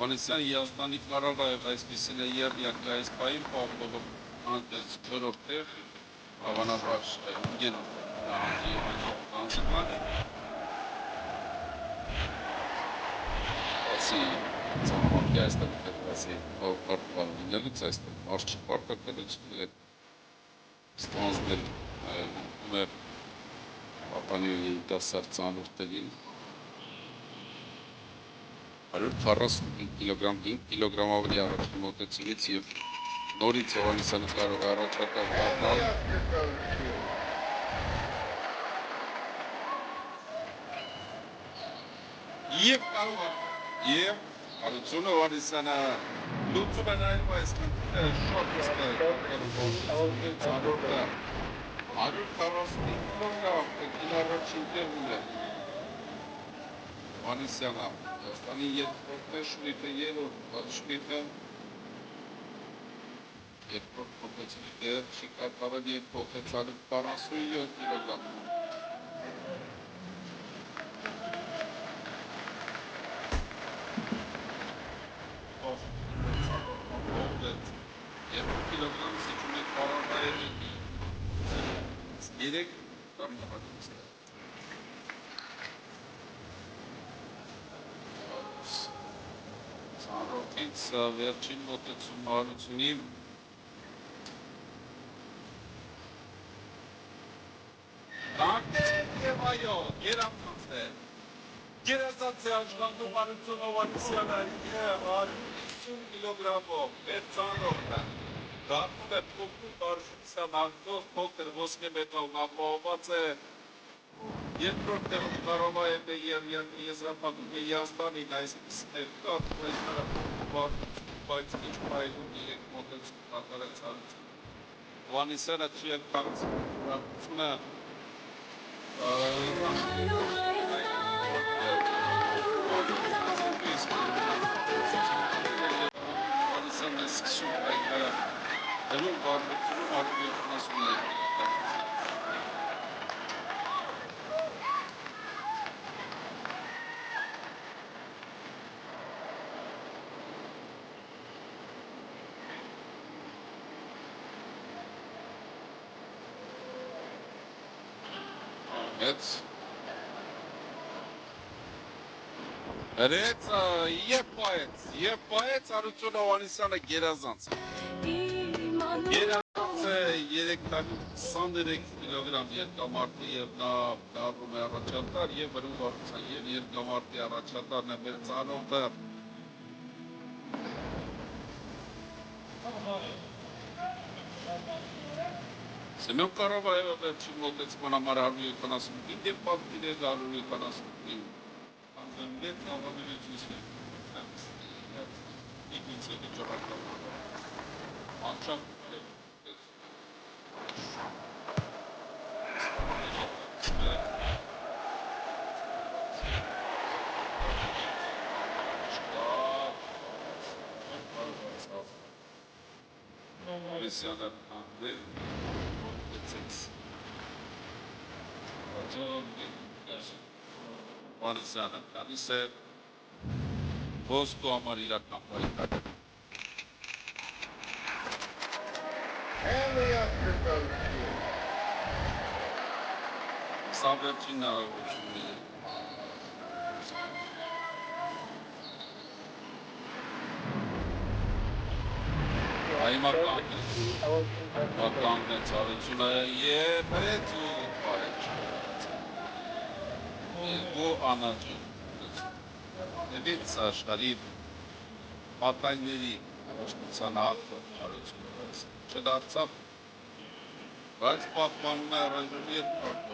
Հովհաննիսյանը Երևանի կառավարող այսպիսին է այս պահին պահպանողից քրորդ տեղ հավանաբար ինգենով բացի ծանոթի այստեղ դեպասի պարտվանինելուց այստեղ մարդ չպարտակելուց ստանձնել մեր պապանյոյի դասար ծանորդներին 145 կիլոգրամ 5 կիլոգրամավի առաջին մոտեցումից և նորից Հովհաննիսյանը կարող է առաջատար դառնալ և կարող է Հարություն Հովհաննիսյանը լուծում է նաև այս շոթը ծանորդը 145 կիլոգրամ կին առաջին տեղում է Հովհաննիսյանը Հայաստանի երկրորդ է շուրիկը երրորդ շուրիկը երկրորդ փոխեցի դեր չի կարելի փոխեցալ 47 կիլոգրամ երկու կիլոգրամ սիջում է պարավայելի 3 կամ Ծանրոքից վերջին մոտեցում Հարությունի Տանքեր և այո, գերազանցներ Գերազանց է աշխատում Հարություն Հովհաննիսյանը 150 կիլոգրամով մեր ծանրոքը դառնում է փոքր տարժության ակնով փոքր ոսկե մեդալն ապահովված է երկրորդ տեղում կառավարել է եզրափակում է Երևանին այսպիսին է կարծում այս տարապողում բայց ինչ պայլում իրեք մոտեցում կատարեց Հարություն Հովհաննիսյանը թույլ կանգնությունը Հովհաննիսյանն է սկսում հայտարարել դրում վարպետությունում 173 Հրեց և պահեց Հարություն Հովհաննիսյանը գերազանց Գերազանց է 323 կիլոգրամ երկամարտի և նա դառնում է առաջատար և վրում վարության և երկամարտի առաջատարն է մեր ծանոթը Սեմյոն Կարավաևը վերջին մոտեցման համար 175 և պատվիր է 175 Մեծ նավաբերություններ իգույցը վիճարական անչապ Հովհաննիսյանը անդել Հովհաննիսյանը գալիս է ոսկու համար իրական պայքարում Սա վերջին հնարավորությունն է Հիմա կանգնեց Հարությունը և հրեց ու պահեց ու անաջում Եվից աշխարհի պատայների հաշտության հաղթող Հարությունը չդարձավ բայց պահպանում է առայժմ երկրորդ